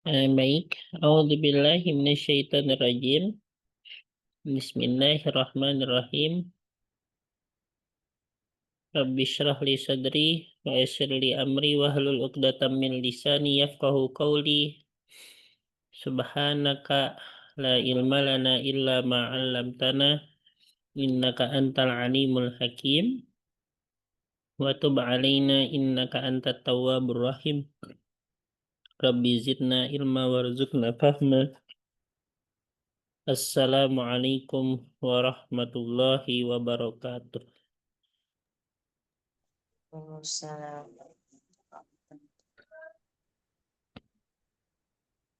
Baik. A'udzubillahi minasyaitonirrajim. Bismillahirrahmanirrahim. Rabbi shrah li sadri wa yassir li amri wahlul 'uqdatam min lisani yafqahu qawli. Subhanaka la ilma lana illa ma 'allamtana innaka antal alimul hakim. Wa tub 'alaina innaka antat tawwabur rahim. Rabbi zidna ilma warzuqna fahma. Assalamualaikum warahmatullahi wabarakatuh. Waalaikumsalam.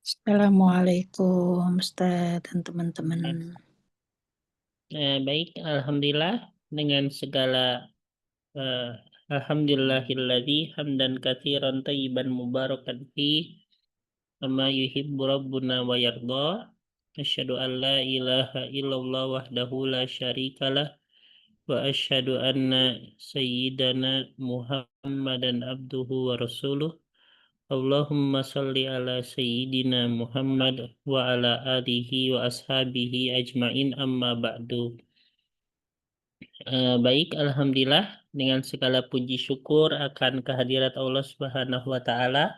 Assalamualaikum Ustaz dan teman-teman. Baik, alhamdulillah dengan segala alhamdulillahilladzi hamdan katsiran thayyiban mubarakan fi kama yuhibbu rabbuna wa yarda. Asyhadu an la ilaha illallah wahdahu la syarikalah wa asyhadu anna sayyidana Muhammadan abduhu wa rasuluh. Allahumma salli ala sayyidina Muhammad wa ala alihi wa ashabihi ajmain amma ba'du. Baik, alhamdulillah dengan segala puji syukur akan kehadirat Allah Subhanahu wa taala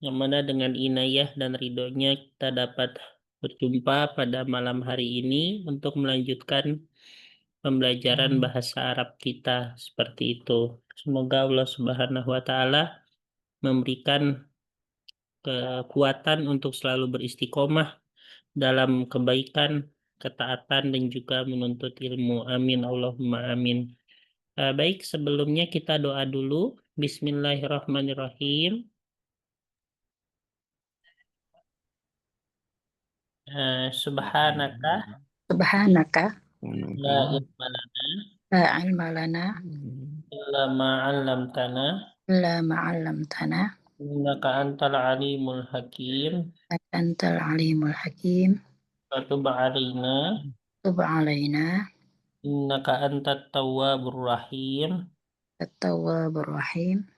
yang mana dengan inayah dan ridhonya kita dapat berjumpa pada malam hari ini untuk melanjutkan pembelajaran bahasa Arab kita seperti itu. Semoga Allah Subhanahu wa taala memberikan kekuatan untuk selalu beristiqomah dalam kebaikan, ketaatan dan juga menuntut ilmu. Amin Allahumma amin. Baik, sebelumnya kita doa dulu. Bismillahirrahmanirrahim. Subhanaka Subhanaka la ilma lana la ilma lana illa ma 'allamtana illa ma 'allamtana innaka antal alimul hakim. antal alimul hakim. Wa tub 'alaina Tub 'alaina innaka antat tawwabur rahim. at-tawwabur rahim.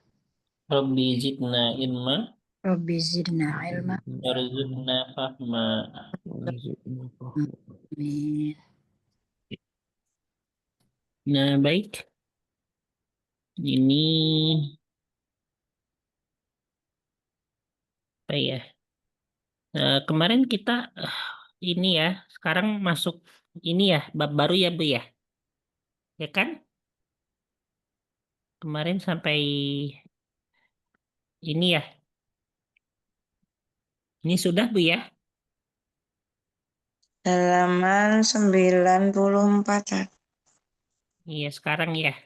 Rabbi zidna ilma Rabbi zidna ilma. warzuqna fahma. Amin. Nah, baik. Ini apa ya? Kemarin kita ini ya, sekarang masuk ini ya, bab baru ya, Bu ya. Ya kan? Kemarin sampai ini ya. Ini sudah, Bu ya? Halaman 94. Iya, sekarang ya.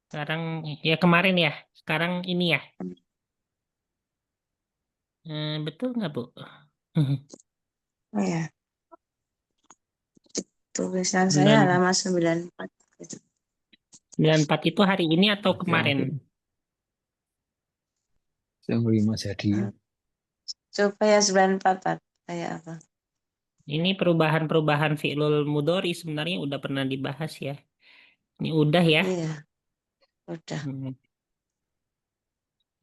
Sekarang ya kemarin ya. Sekarang ini ya. Betul nggak, Bu? Oh ya, tulisan saya Sembilan halaman 94. 94 itu hari ini atau kemarin? Yang 5 jadi. Coba ya 94, Pak. Kayak apa? Ini perubahan-perubahan fi'lul mudhari sebenarnya udah pernah dibahas ya. Ini udah ya. Iya, udah.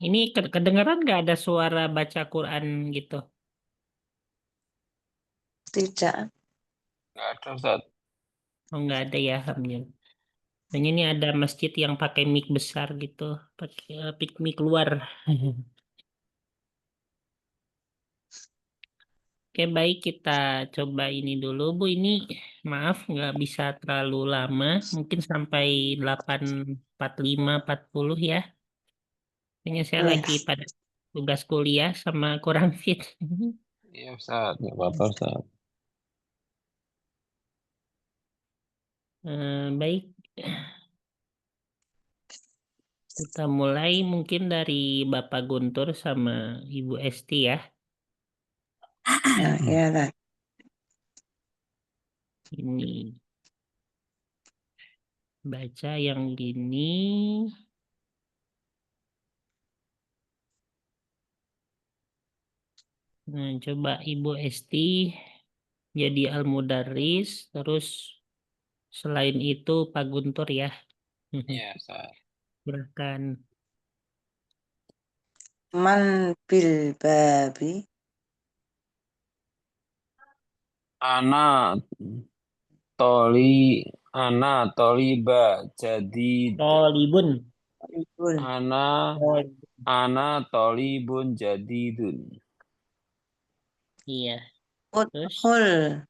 Ini kedengeran nggak ada suara baca Quran gitu? Tidak. Nggak ada, Ustaz. Oh, nggak ada ya, alhamdulillah. Dan ini ada masjid yang pakai mic besar gitu, pakai mic luar. Oke, baik kita coba ini dulu, Bu. Ini maaf nggak bisa terlalu lama, mungkin sampai 8.45, 40 ya. Kayaknya saya Iya. lagi pada tugas kuliah sama kurang fit. Iya, Ustaz. Nggak apa-apa, Ustaz. Baik, kita mulai mungkin dari Bapak Guntur sama Ibu Esti ya. Ya, lah. Ini baca yang gini. Nah, coba Ibu Esti jadi Al-Mudarris, terus selain itu Pak Guntur ya. Iya, Ustaz. Silakan. Man bil babi. Ana toliba jadi Tolibun. Ribun. ana ana tolibun jadidun. Iya. Terus Udkhul.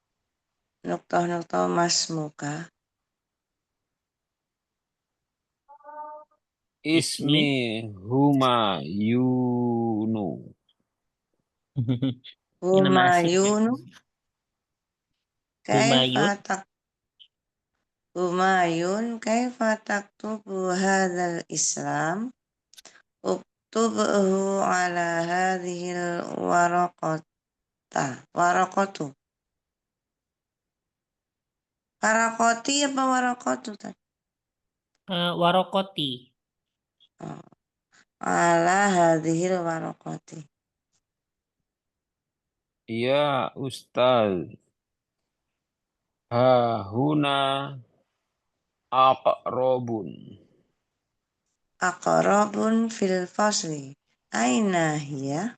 Nuktah-nuktah masmuka. ismi. Humayunu. Ini nama asli. Humayun. Humayun. Kaifa taktubu hadzal Islam? Uktubhu ala hadhil waraqatu. Warakoti apa warakatu tadi? Warokoti. Oh. Ala hadhil waraqati. Ya Ustaz. Hahuna aqrabun. Aqrabun fil fasli. Aina hiya?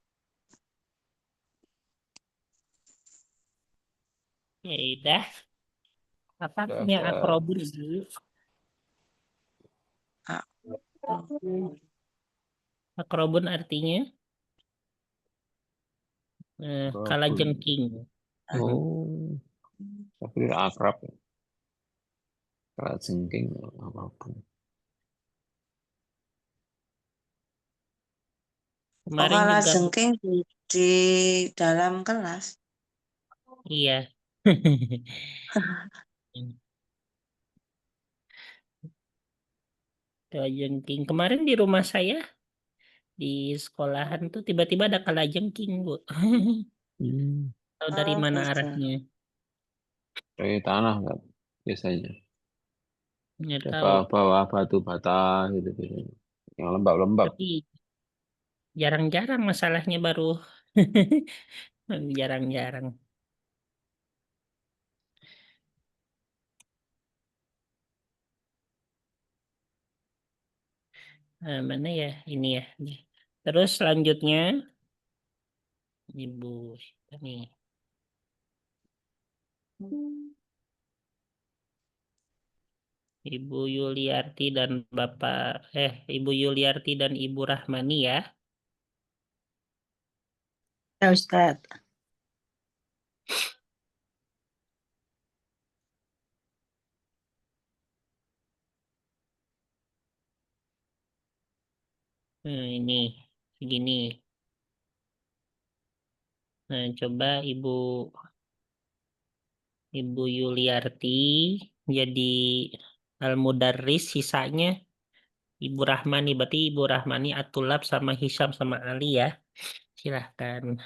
Ya udah. Apa Dah, artinya Ustaz. akrobun dulu? Akrobun artinya kalajengking. Oh, tapi akrab. Kalajengking apapun. Kemarin juga kalajengking di dalam kelas. iya. Kalajengking. Kemarin di rumah saya di sekolahan tuh tiba-tiba ada kalajengking, Bu. Tahu dari mana gitu. arahnya? Dari tanah kan biasanya. Nggak Ada tahu. bawah batu bata gitu biasanya. Yang lembab-lembab. Tapi jarang-jarang masalahnya baru. Jarang-jarang. Nah, mana ya ini ya. Terus selanjutnya Ibu nih. Ibu Yuliarti dan Ibu Yuliarti dan Ibu Rahmani ya. Ya Ustaz. Ini segini. Nah, coba Ibu Yuliarti jadi al-mudarris, sisanya Ibu Rahmani. Berarti Ibu Rahmani Atulab sama Hisham sama Ali ya. Silahkan.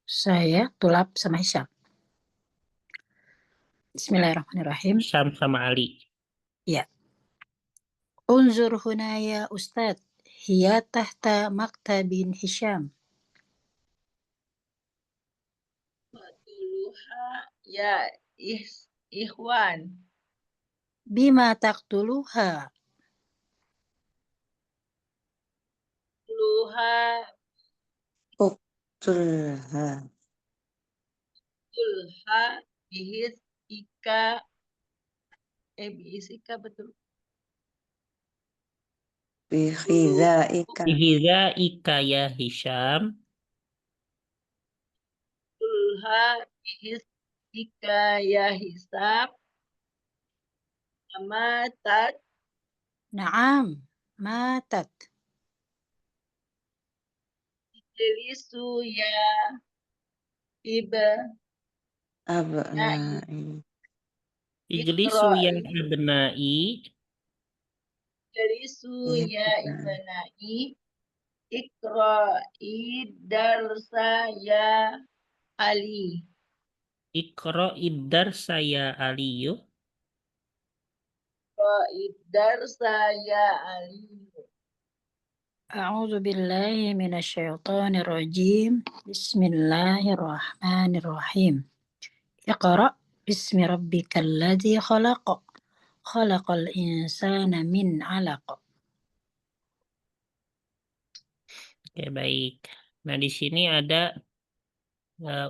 Saya Tulab sama Hisham. Bismillahirrahmanirrahim. Hisham sama Ali. Ya. Unzur huna ya Ustaz. Hiya tahta maktabin Hisham. Tuluha ya ikhwan. Bima taqtuluha. Tuluha Uktulha. tulha bihis ika bihis ika betul. Bihidzaika. Bihiza ika ya Hisham. Tulha bihis ika ya hisab. Amatat Naam. Matat. jelisu ya iba Abnai. Ijlisu ya abnai. jelisu ya Ibna. ibnai ikro'i darsa ya Ali. Ikro idar saya Aliyu. Ikro'i darsa ya Ali. A'udzu billahi minasyaitonir rajim. Bismillahirrahmanirrahim. Iqra bismi rabbikal ladzi khalaq. Khalaqal insana min 'alaq. Oke, baik. Nah, di sini ada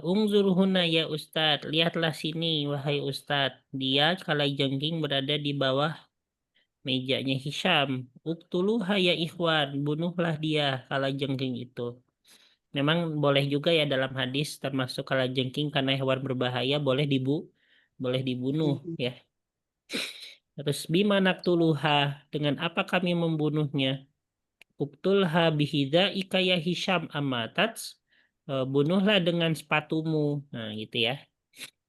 Ungzur huna ya Ustadz, lihatlah sini wahai Ustadz. Dia kalajengking berada di bawah mejanya Hisham. Uktuluha ya ikhwan, bunuhlah dia kalajengking itu. Memang boleh juga ya dalam hadis termasuk kalajengking karena hewan berbahaya boleh dibunuh ya. Terus bima naktuluha, dengan apa kami membunuhnya? Uktulha bihida ikaya Hisham amatats, bunuhlah dengan sepatumu. Nah, gitu ya.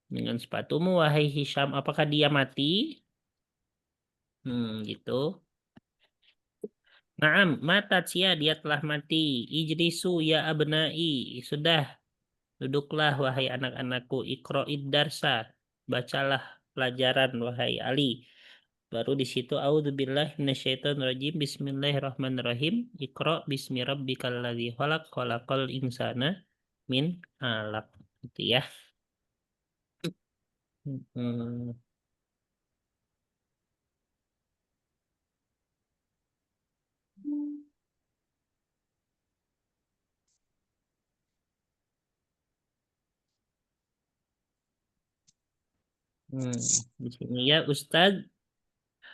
Dengan sepatumu wahai Hisham, apakah dia mati? Gitu. Naam, matat ya, dia telah mati. Ijlisu ya abnai. Sudah, duduklah wahai anak-anakku. Iqra'id darsa. Bacalah pelajaran wahai Ali. Baru di situ auzubillahi minasyaitonirrajim. Bismillahirrahmanirrahim. Iqra' bismi rabbikal ladzi khalaq, khalaqal insana min 'alaq. Gitu ya. Hmm. Di sini ya Ustaz,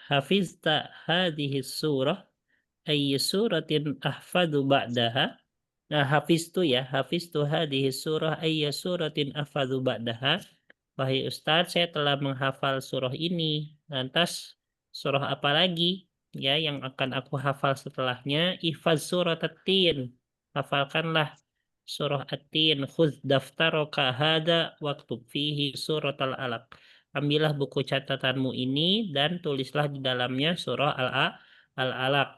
hafizta hadhihi surah ayy suratin ahfadu ba'daha. Nah, hafiztu hadhihi surah ayy suratin ahfadu ba'daha. Wahai Ustaz, saya telah menghafal surah ini. Lantas surah apa lagi ya yang akan aku hafal setelahnya? Ihfaz surat at-tin. Hafalkanlah surah at-tin. Khudz daftaraka hada waktub fihi surat al-alaq. Ambillah buku catatanmu ini dan tulislah di dalamnya surah al-alaq.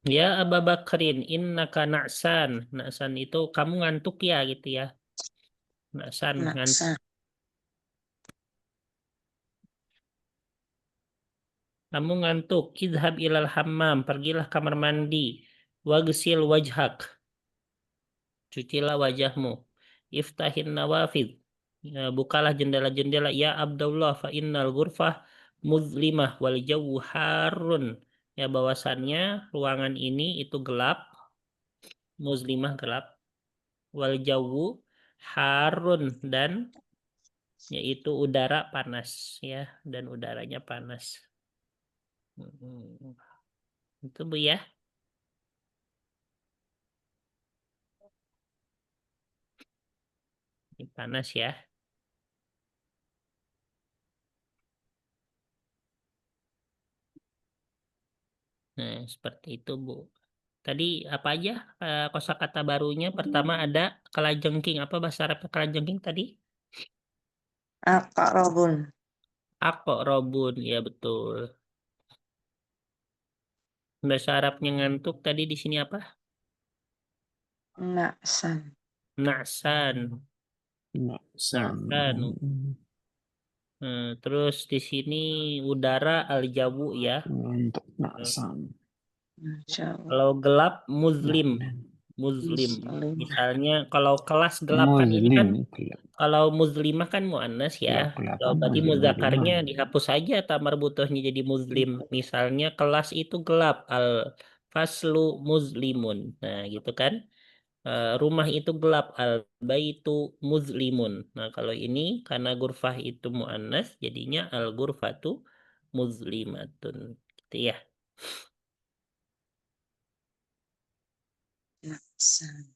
Ya Aba Bakrin, innaka na'san. Na'san itu kamu ngantuk ya gitu ya. Na'san, ngantuk. Naksa. Kamu ngantuk. Idhab ilal hammam. Pergilah kamar mandi. Wagsil wajhak. Cucilah wajahmu. Iftahin nawafid. Ya, bukalah jendela-jendela. Ya Abdullah fa innal ghurfah muzlimah wal jawu harun. Ya bahwasannya ruangan ini itu gelap. Muzlimah gelap. Wal jawu harun dan yaitu udara panas ya, dan udaranya panas. Itu Bu ya. Ini panas ya. Nah, seperti itu Bu. Tadi apa aja kosakata barunya? Pertama ada kalajengking. Apa bahasa Arab kalajengking tadi? Aqrabun. Robun, ya betul. Bahasa Arabnya ngantuk tadi di sini apa? Naksan. Naksan. Naksan. Terus di sini udara al-jawu ya. Untuk naksan. Masya Allah. Kalau gelap muslim. Muslim. Muslim. Misalnya kalau kelas gelap kan ini kan Muslim. kalau muslimah kan muannas ya. Ya, Kalau kelihatan berarti muslim muzakarnya gimana? dihapus saja atau marbutohnya jadi muslim. Misalnya kelas itu gelap al faslu muslimun. Nah, gitu kan. Rumah itu gelap al baitu muslimun. Nah, kalau ini karena gurfah itu muannas jadinya al gurfatu muslimatun. Gitu ya. Naksan.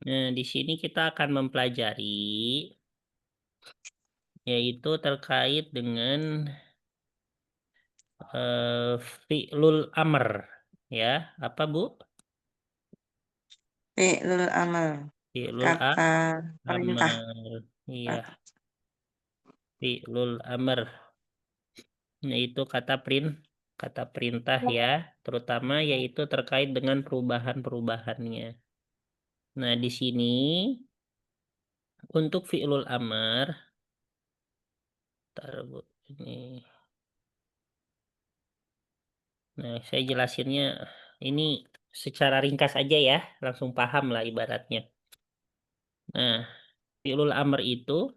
Nah, di sini kita akan mempelajari yaitu terkait dengan fi'lul amr ya. Apa Bu? Fi'lul amal. Fi'lul Kata perintah. amr. Iya, fi'lul amr. Yaitu kata perintah ya, terutama yaitu terkait dengan perubahan-perubahannya. Nah, di sini untuk fi'lul amr, ini Nah, saya jelasinnya ini secara ringkas aja ya, langsung paham lah ibaratnya. Nah, fi'lul amr itu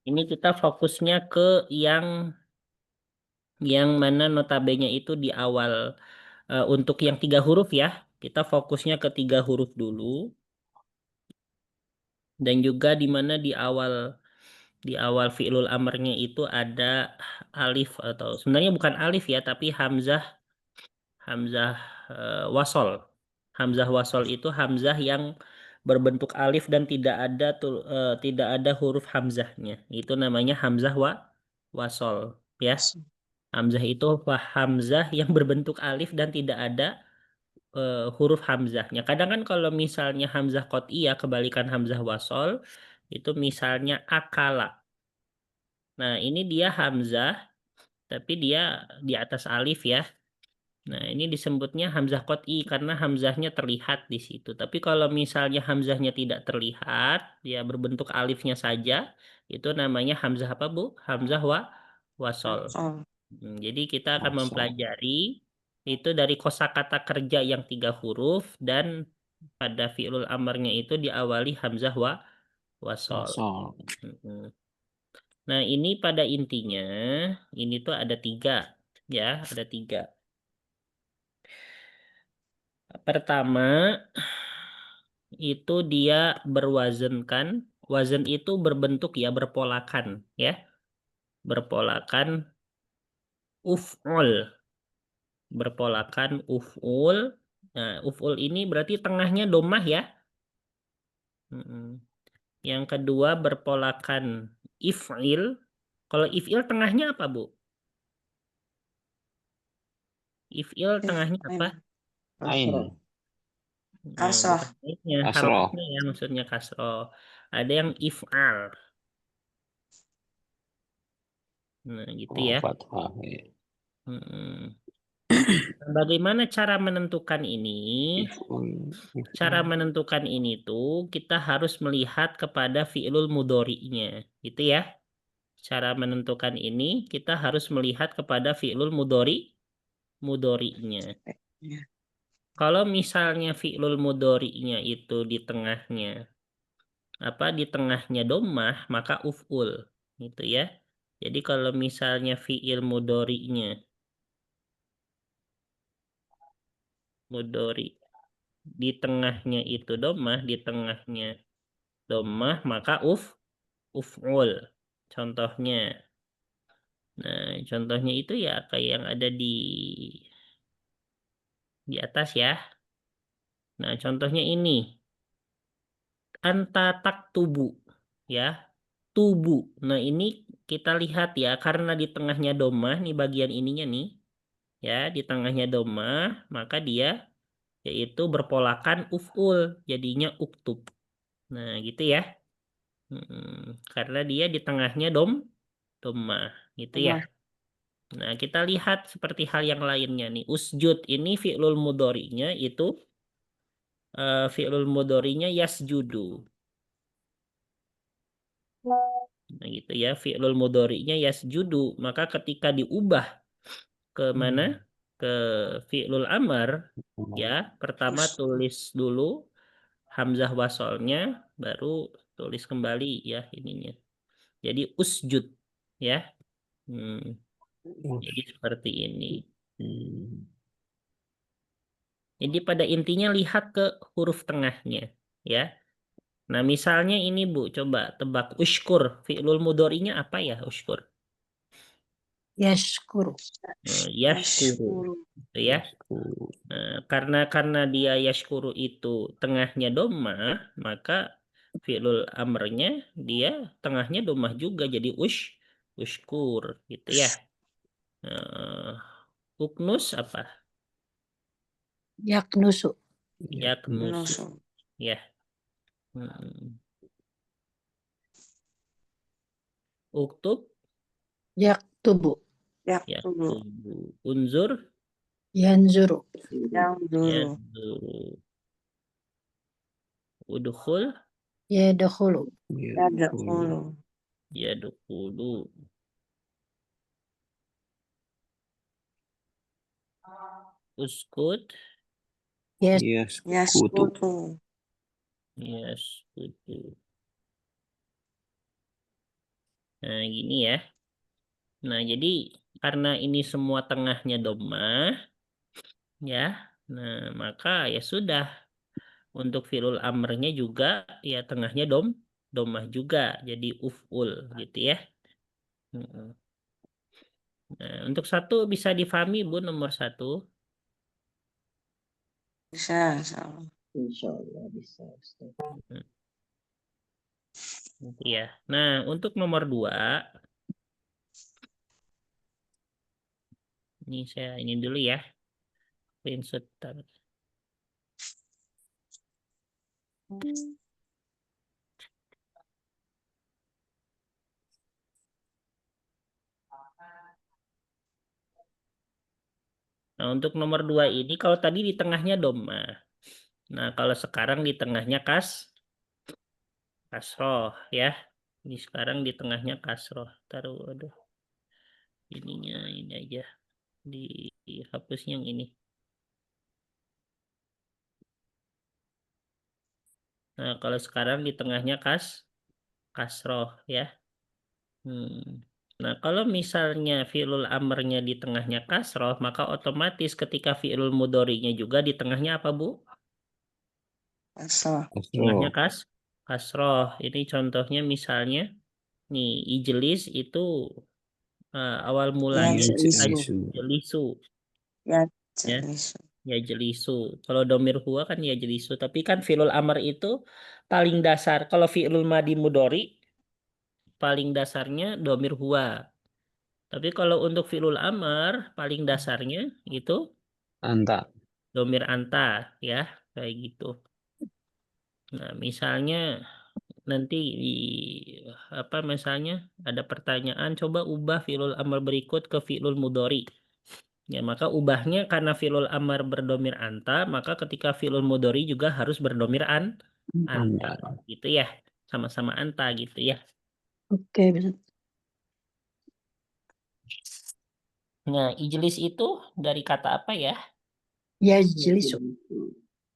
ini kita fokusnya ke yang mana notabene itu di awal untuk yang 3 huruf ya. Kita fokusnya ke 3 huruf dulu. Dan juga di mana di awal fi'lul amrnya itu ada alif atau sebenarnya bukan alif ya, tapi hamzah wasol. Hamzah wasol itu hamzah yang berbentuk alif dan tidak ada huruf hamzahnya. Itu namanya hamzah wasol ya. Hamzah itu hamzah yang berbentuk alif dan tidak ada huruf hamzahnya. Kadang kan kalau misalnya hamzah qot'iyah kebalikan hamzah wasol itu misalnya akala. Nah, ini dia hamzah tapi dia di atas alif ya. Nah, ini disebutnya hamzah qot'i karena hamzahnya terlihat di situ. Tapi kalau misalnya hamzahnya tidak terlihat, dia berbentuk alifnya saja, itu namanya hamzah apa, Bu? Hamzah wasol. Jadi kita akan Wasol. mempelajari itu dari kosakata kerja yang 3 huruf dan pada fi'lul amarnya itu diawali hamzah wasol. Wasol. Nah, ini pada intinya ini tuh ada 3 ya, ada 3. Pertama itu dia berwazankan, wazan itu berbentuk ya berpolakan ya. Berpolakan uf'ul. Berpolakan uf'ul. Nah, uf'ul ini berarti tengahnya domah ya. Yang kedua berpolakan if'il. Kalau if'il tengahnya apa, Bu? If'il tengahnya apa? Ain. Kasroh. Bukan ainnya, Kasroh. harokatnya ya maksudnya kasroh. Ada yang if'al. Nah, gitu ya. Fathah. Ya. Bagaimana cara menentukan ini? Cara If'ul. menentukan ini tuh kita harus melihat kepada fi'lul mudhari'nya, gitu ya. Cara menentukan ini kita harus melihat kepada fi'lul mudhari'nya. Kalau misalnya fi'lul mudhari'nya itu di tengahnya dhammah, maka uf'ul, gitu ya. Jadi kalau misalnya fi'il mudhari'nya di tengahnya itu dhammah, maka uf'ul. Contohnya. Nah, contohnya itu ya kayak yang ada di atas ya. Nah, contohnya ini. Anta taktubu ya. Tubu. Nah, ini kita lihat ya karena di tengahnya dhammah nih bagian ininya nih. Ya, di tengahnya dhammah, maka dia yaitu berpolakan uf'ul, jadinya uktub. Nah, gitu ya. Karena dia di tengahnya dhammah, gitu ya. Nah, kita lihat seperti hal yang lainnya nih. Usjud ini fi'lul mudhari'nya itu fi'lul mudhari'nya yasjudu. Nah, gitu ya. Fi'lul mudhari'nya yasjudu. Maka ketika diubah ke mana? Ke fi'lul amar, ya. Pertama tulis dulu hamzah wasolnya, baru tulis kembali ya ininya. Jadi usjud, ya. Jadi seperti ini. Jadi pada intinya lihat ke huruf tengahnya, ya. Nah, misalnya ini Bu, coba tebak ushkur. Fi'lul mudhari'nya apa ya ushkur? Yashkuru. Yashkuru. Gitu ya. Karena dia yashkuru itu tengahnya dhammah, maka fi'lul amrnya dia tengahnya dhammah juga jadi ushkur gitu ya. Uknus apa? Yaknusu. Yaknusu. Ya. Uktub. Yaktubu. Yaktubu. Unzur. Yanzuru. Yanzuru. Udkhul. Yadkhulu. Yadkhulu. Uskut. Yes. Yaskutu. Yaskutu. Yaskutu. Nah, gini ya. Nah, jadi karena ini semua tengahnya dhammah, ya. Nah, maka ya sudah. Untuk fi'lul amrnya juga ya tengahnya dhammah juga. Jadi uf'ul gitu ya. Mm-mm. Nah, untuk satu bisa difahami Bu nomor 1. Bisa, insyaallah. Insyaallah bisa, Ustaz. Gitu ya. Nah, untuk nomor 2, ini saya ini dulu ya. Screenshot. Nah, untuk nomor 2 ini kalau tadi di tengahnya dhammah. Nah, kalau sekarang di tengahnya kasroh ya. Ini sekarang di tengahnya kasroh. Taruh, aduh. Ininya ini aja. Dihapus yang ini. Nah, kalau sekarang di tengahnya kasroh ya. Nah, kalau misalnya fi'lul amrnya di tengahnya kasroh, maka otomatis ketika fi'lul mudhari'nya juga di tengahnya apa, Bu? Kasroh. Tengahnya Kasroh. kasroh. Ini contohnya misalnya nih ijlis itu awal mulanya Yajlisu. jelisu ya. Yajlisu. Ya jelisu. Kalau domir huwa kan ya jelisu. Tapi kan fi'lul amr itu paling dasar. Kalau fi'lul madi mudhari paling dasarnya domir huwa. Tapi kalau untuk fi'lul amr paling dasarnya itu Anta. domir anta ya, kayak gitu. Nah, misalnya nanti di apa misalnya ada pertanyaan coba ubah fi'lul amr berikut ke fi'lul mudhari. Ya, maka ubahnya karena fi'lul amr berdomir anta, maka ketika fi'lul mudhari juga harus berdomir anta. Anta. Gitu ya. Sama-sama anta gitu ya. Oke, bisa. Nah, ijlis itu dari kata apa ya? Yajlisu.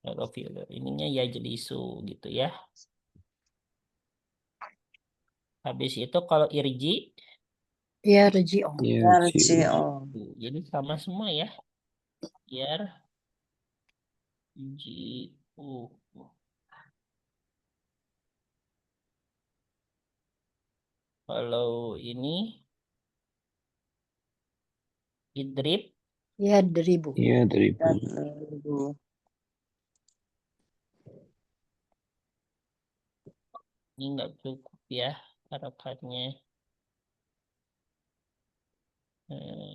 Kalau fi'lul ininya ya jelisu gitu ya. Habis itu kalau irji Yarji'u. Yarji'u. jadi sama semua ya. Yarji'u. Kalau ini idrib Yadribu. Yadribu. Yadribu. ini nggak cukup ya harokatnya.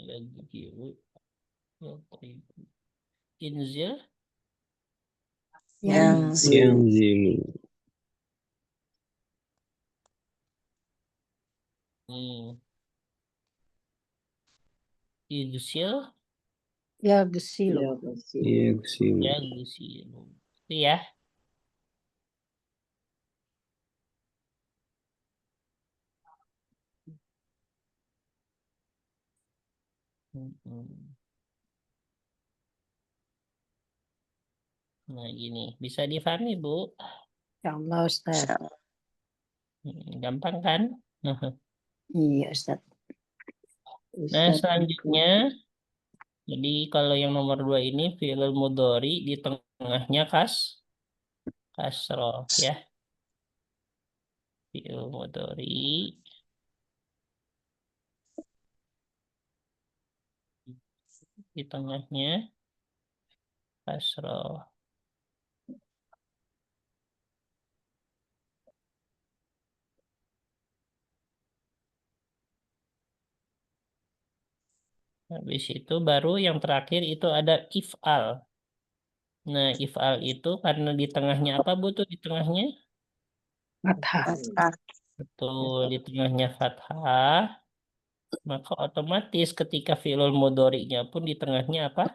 Yarji'u. Yadribu. Inzil. Yanzilu. Yanzilu. Yugsil. Yagsilu. Yagsilu. Yagsilu. Itu ya. Nah, gini. Bisa difahami, Bu? Ya Allah, Ustaz. Insyaallah. Gampang kan? Iya, Ustaz. Nah, selanjutnya, jadi kalau yang nomor 2 ini fi'il mudhari di tengahnya kasroh ya. Fi'il mudhari di tengahnya kasroh. Habis itu baru yang terakhir itu ada if'al. Nah, if'al itu karena di tengahnya apa, Bu, tuh di tengahnya? Fathah. Fathah. Betul, di tengahnya fathah. Maka otomatis ketika fi'il mudhari'nya pun di tengahnya apa?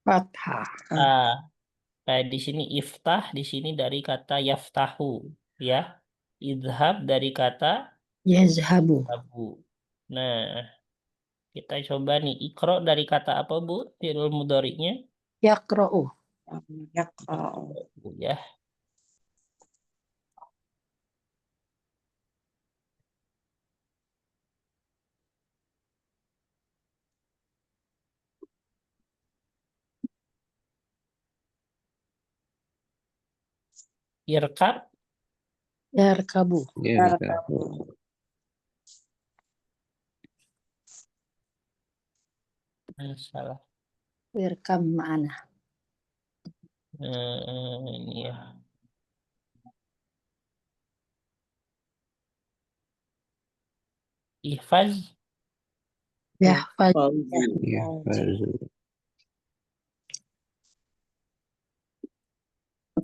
Fathah. Ah, kayak di sini iftah, di sini dari kata yaftahu, ya. Idhab dari kata Yazhabu. abu. Nah, Kita coba nih, ikro dari kata apa, Bu? Fi'il mudhari'nya? Yaqra'u. Yaqra'u. Ya. Irkab, Yarkabu. Yarkabu. salah. Irkam ma'ana. Ini ya. Ihfaz, Yahfaz. Fauzi. Iya, baru.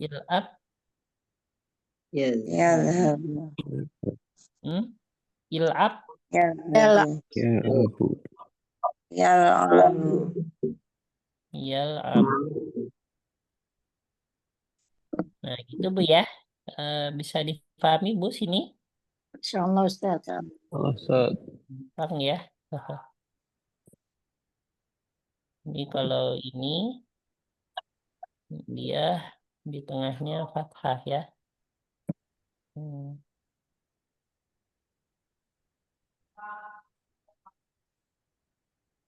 il'ab, Yes. Yadhabu. il'ab, Yadhabu. Ya Abu. Yal'abu. yal'ab. Nah, gitu Bu ya. Bisa dipahami Bu sini? Insyaallah Ustaz. Ustaz. Paham ya? Ini kalau ini dia di tengahnya fathah ya.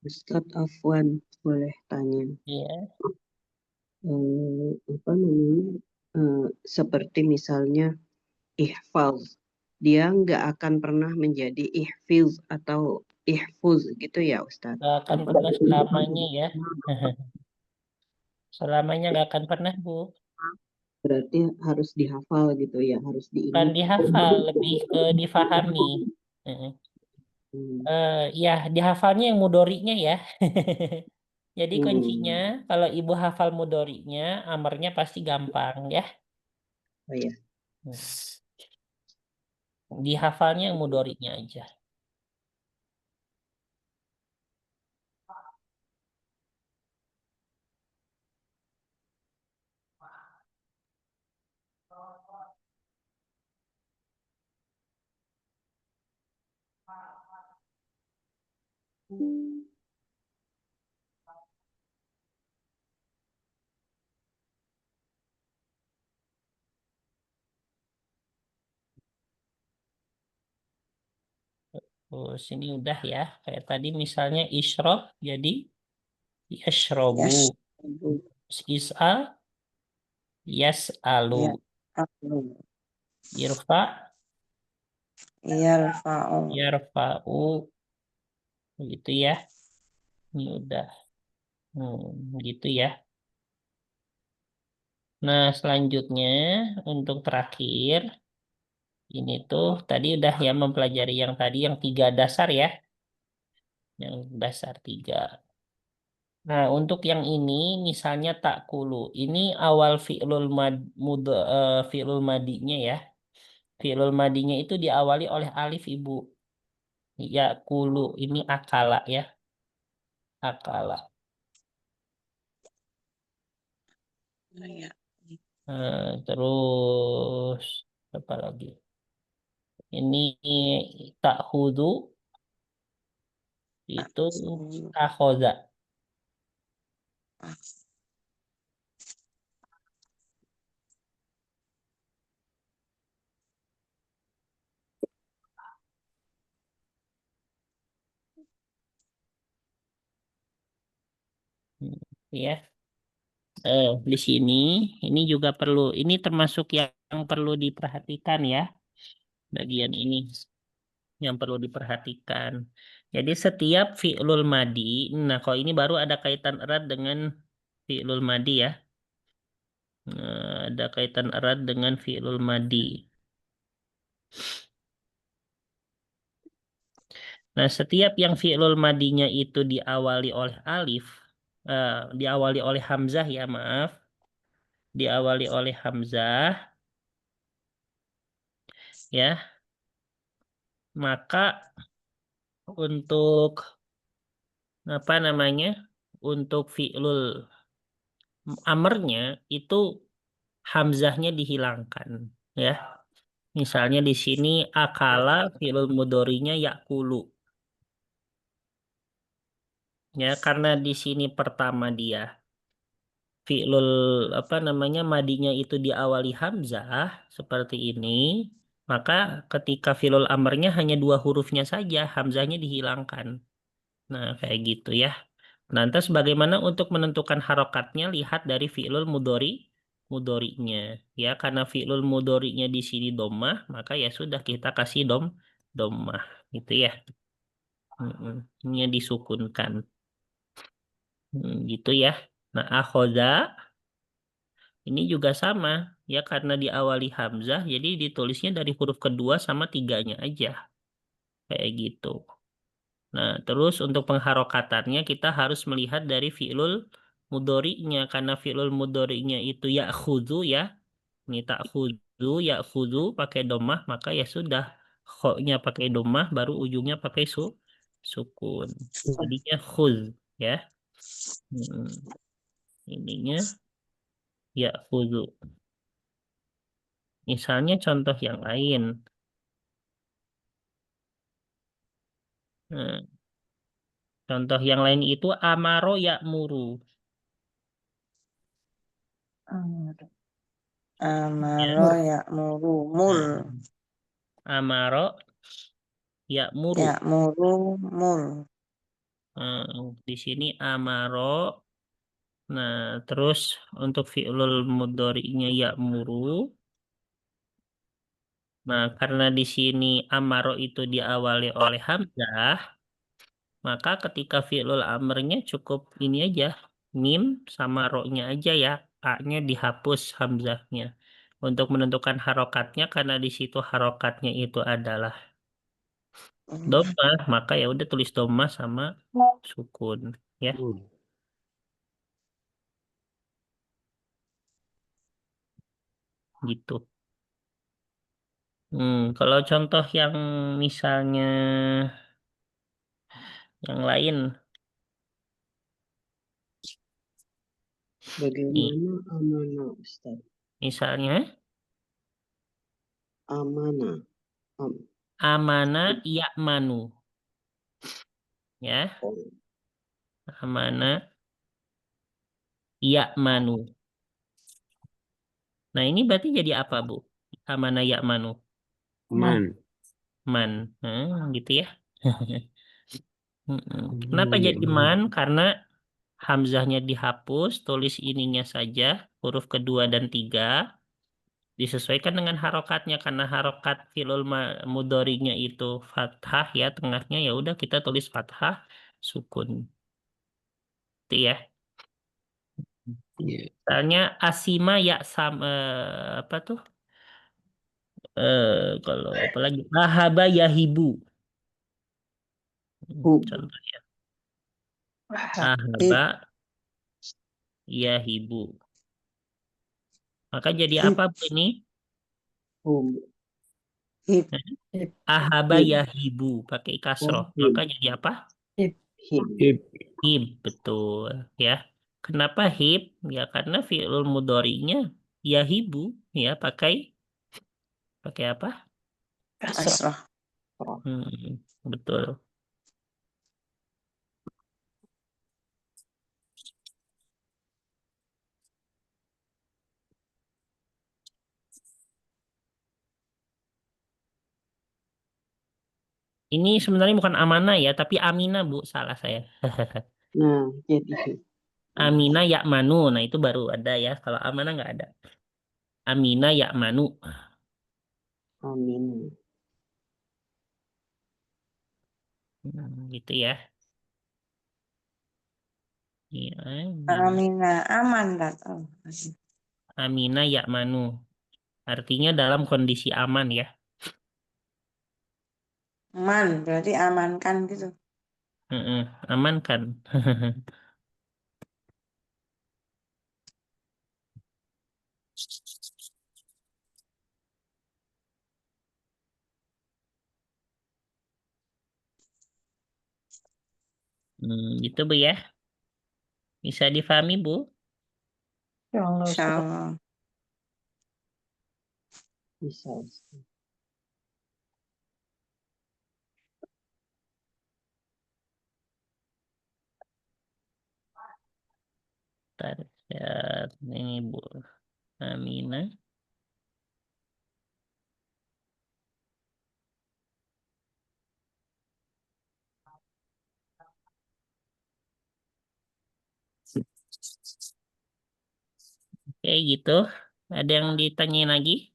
Ustadz Afwan, boleh tanya. Iya. Apa namanya? Seperti misalnya ihfaz. Dia nggak akan pernah menjadi ihfiz atau ihfuz gitu ya Ustadz? Nggak akan pernah selamanya ya. Selamanya nggak akan pernah Bu. Berarti harus dihafal gitu ya, harus Bukan diingat. dihafal, lebih ke difahami. Ya, dihafalnya yang mudorinya ya. Jadi kuncinya kalau ibu hafal mudorinya, amarnya pasti gampang ya. Oh ya. Dihafalnya yang mudorinya aja. Oh, sini udah ya. Kayak tadi misalnya isrob jadi yashrobu. Yashrabu. Is'al yas'alu. Ya'alu. Irfa Yarfa'u. yarfa'u. Gitu ya. Ini udah. Gitu ya. Nah, selanjutnya untuk terakhir ini tuh tadi udah ya mempelajari yang tadi yang 3 dasar ya. Yang dasar 3. Nah, untuk yang ini misalnya takulu. Ini awal fi'lul madinya ya. Fi'lul madinya itu diawali oleh alif Ibu. Yakulu ini akala ya. Akala. Ya. Terus apa lagi? Ini takhudu itu akhoza. Ya. Di sini ini juga perlu, ini termasuk yang perlu diperhatikan ya, bagian ini yang perlu diperhatikan. Jadi setiap fi'lul madi, nah kalau ini baru ada kaitan erat dengan fi'lul madi ya. Ada kaitan erat dengan fi'lul madi. Nah, setiap yang fi'lul madinya itu diawali oleh alif, diawali oleh hamzah ya, maaf. Diawali oleh hamzah, ya. Maka untuk apa namanya? Untuk fi'lul amarnya itu hamzahnya dihilangkan, ya. Misalnya di sini akala fi'lul mudhorinya yakulu. Ya, karena di sini pertama dia fi'lul apa namanya madinya itu diawali hamzah seperti ini, maka ketika fi'lul amrnya hanya dua hurufnya saja, hamzahnya dihilangkan. Nah, kayak gitu ya. Lantas bagaimana untuk menentukan harokatnya? Lihat dari fi'lul mudorinya. Ya, karena fi'lul mudorinya di sini domah, maka ya sudah kita kasih domah, gitu ya. Ini disukunkan. Gitu ya. Nah, akhoda ini juga sama ya karena diawali hamzah, jadi ditulisnya dari huruf kedua sama tiganya aja, kayak gitu. Nah, terus untuk pengharokatannya kita harus melihat dari fi'lul mudori'nya. Karena fi'lul mudori'nya itu ya'khudhu ya. Ini ta'khudhu, ya'khudhu pakai domah, maka ya sudah. Kho-nya pakai domah, baru ujungnya pakai sukun. Jadinya khudh ya. Hmm, ininya ya'khudhu. Misalnya contoh yang lain. Nah, contoh yang lain itu amaro ya'muru. Amaro Ya. ya'muru mur. Amaro ya'muru. Ya'muru mur. Di sini amaro. Nah, terus untuk fi'lul mudhari'nya ya'muru. Nah, karena di sini amaro itu diawali oleh hamzah, maka ketika fi'lul amrnya cukup ini aja, mim sama ro-nya aja ya, a-nya dihapus hamzahnya. Untuk menentukan harokatnya, karena di situ harokatnya itu adalah domah, maka ya udah tulis domah sama sukun ya, gitu. Kalau contoh yang misalnya yang lain, nih, Bagaimana amanah, Ustaz? misalnya Amanah. amana ya'manu, ya, Oh, amana ya'manu. Nah, ini berarti jadi apa, Bu? Amana ya'manu, Man. Man. gitu ya. Kenapa jadi man? Karena hamzahnya dihapus, tulis ininya saja, huruf kedua dan tiga, disesuaikan dengan harokatnya. Karena harokat fi'lul mudhari'nya itu fathah ya, tengahnya ya udah kita tulis fathah, sukun. Itu ya. Iya. Misalnya asima ya sama apa tuh? Kalau apa lagi? Lahaba yahibu. hub. Contohnya. Hib. Ahaba yahibu. Maka jadi Hib. apa Bu ini? Hum. Hib. Hib. Ahaba Hib. yahibu pakai kasroh. Oh, hib. Maka jadi apa? Hib. Hib. Hib. Hib, betul ya. Kenapa hib? Ya karena fi'lul mudhari'nya yahibu ya pakai apa? Kasroh. Kasrah. Betul. Ini sebenarnya bukan amanah ya, tapi Amina Bu, salah saya. Nah, jadi Amina Ya'manu, nah itu baru ada ya. Kalau amanah nggak ada. Amina Ya'manu, amin. gitu ya. Iya, Amina aman kan? Oh. Amina Ya'manu, artinya dalam kondisi aman ya. Man berarti amankan gitu. Aman kan? Gitu Bu ya. Bisa difahami Bu? Ya Allah, Insya Ustaz. Allah. Bisa, Ustaz. Bentar. Ya, ini Bu Aminah. Kayak gitu. Ada yang ditanyain lagi?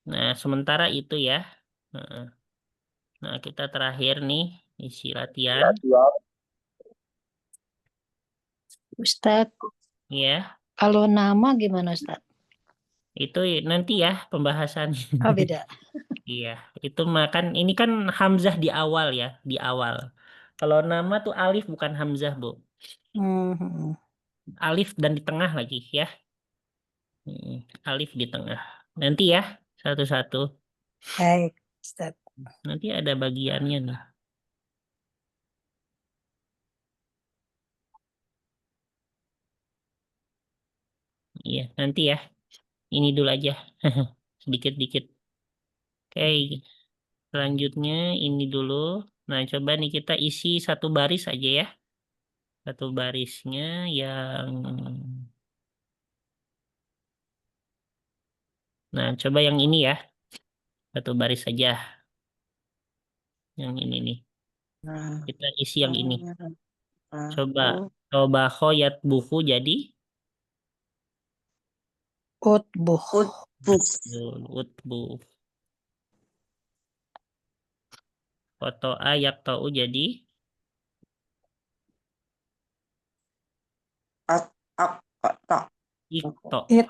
Nah, sementara itu ya. Heeh. Nah, kita terakhir nih isi latihan. Ustadz, Ya, kalau nama gimana Ustadz? itu nanti ya pembahasan. Oh beda. Iya, itu makan ini kan hamzah di awal ya, di awal. Kalau nama tuh alif bukan hamzah, Bu. Hmm. Alif dan di tengah lagi ya. Alif di tengah. Nanti ya, satu-satu. Baik, Ustadz. Nanti ada bagiannya nih. Iya, nanti ya. Ini dulu aja. Sedikit-dikit. Oke, selanjutnya ini dulu. Nah, coba nih kita isi satu baris aja ya. Satu barisnya yang... Nah, coba yang ini ya. Satu baris saja. Yang ini nih. Nah, Kita isi yang ini. Coba. aku Coba khoyat buku jadi. Utbuh. utbuk Utbu. Foto ayak tau jadi. tok Ikto. It.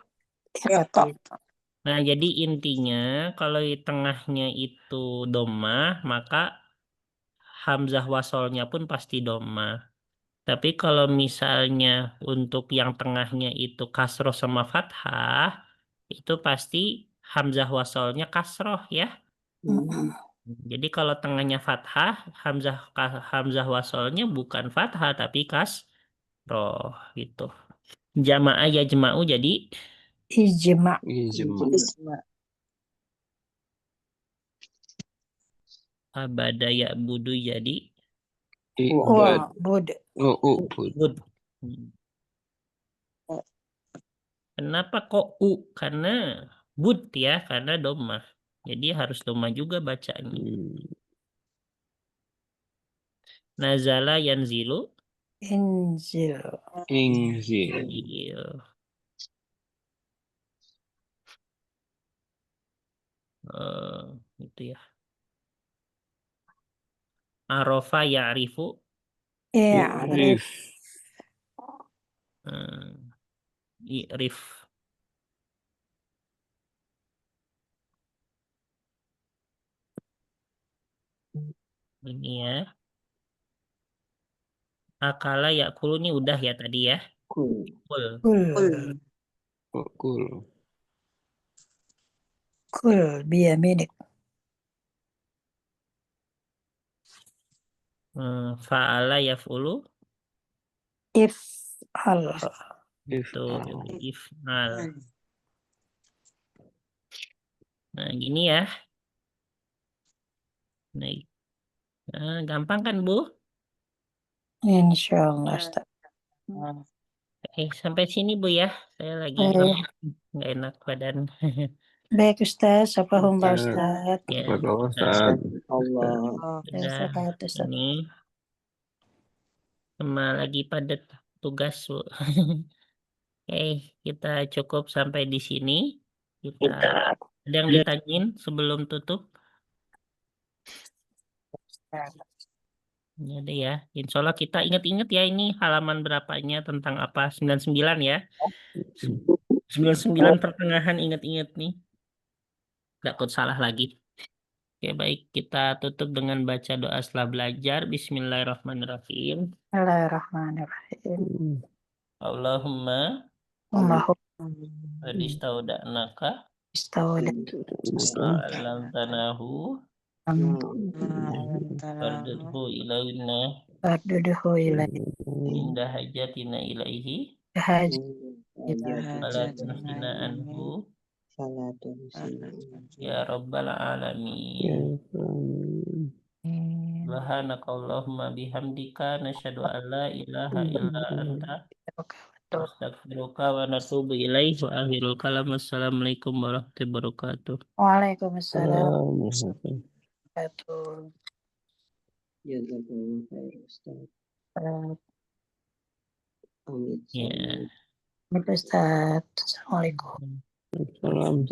ya Apa tuh? tok Nah, jadi intinya kalau di tengahnya itu domah, maka hamzah wasolnya pun pasti domah. Tapi kalau misalnya untuk yang tengahnya itu kasroh sama fathah, itu pasti hamzah wasolnya kasroh ya. Mm-mm. Jadi kalau tengahnya fathah, hamzah wasolnya bukan fathah tapi kasroh gitu. Jamaah ya jema'u jadi Ijma. Ijma. isma abada ya budu jadi Ibad. Bud. bud. Kenapa kok u? Karena bud ya, karena domah. Jadi harus domah juga bacanya. Nazala yanzilu. Injil. Inzil. Iya. Itu ya. Arofa ya'rifu. I'rif. I'rif. Ini ya. Akala ya'kulu ini udah ya tadi ya. Kul. Kul. Kul. Kul. Kul biyaminik. Fa'ala yaf'ulu. If'al. Itu if'al. Nah, gini ya. Nah, gampang kan, Bu? Insyaallah Ustadz. Sampai sini, Bu ya. Saya lagi nggak enak badan. Baik Ustadz, sapahum Ya. Ustadz. Ya. Pada Ustaz. Allah. Sudah. Sehat Ustadz. Ini sama lagi padat tugas, Bu. Oke, kita cukup sampai di sini. Ada yang ditanyain sebelum tutup? Ini ada ya. Insya Allah kita ingat-ingat ya ini halaman berapanya tentang apa? 99 ya. 99 pertengahan ingat-ingat nih. Takut salah lagi. Oke, baik. Kita tutup dengan baca doa setelah belajar. Bismillahirrahmanirrahim. Bismillahirrahmanirrahim. Allahumma Allahumma Adistauda'naka Alamtanahu Fardudhu ilaina Farduduhu ilaihi Inda hajatina ilaihi Fala tunfina anhu Ya Rabbal Alamin. Subhanakallahumma bihamdika nasyhadu an la ilaha illa anta Oke, betul. nastaghfiruka wa natubu ilaih wa akhirul kalam. Assalamualaikum warahmatullahi wabarakatuh. Waalaikumsalam Assalamualaikum. warahmatullahi Jazakallah khair Ustaz. wabarakatuh. Amin. Ya. Assalamualaikum. Ustaz. Assalamualaikum. Salam.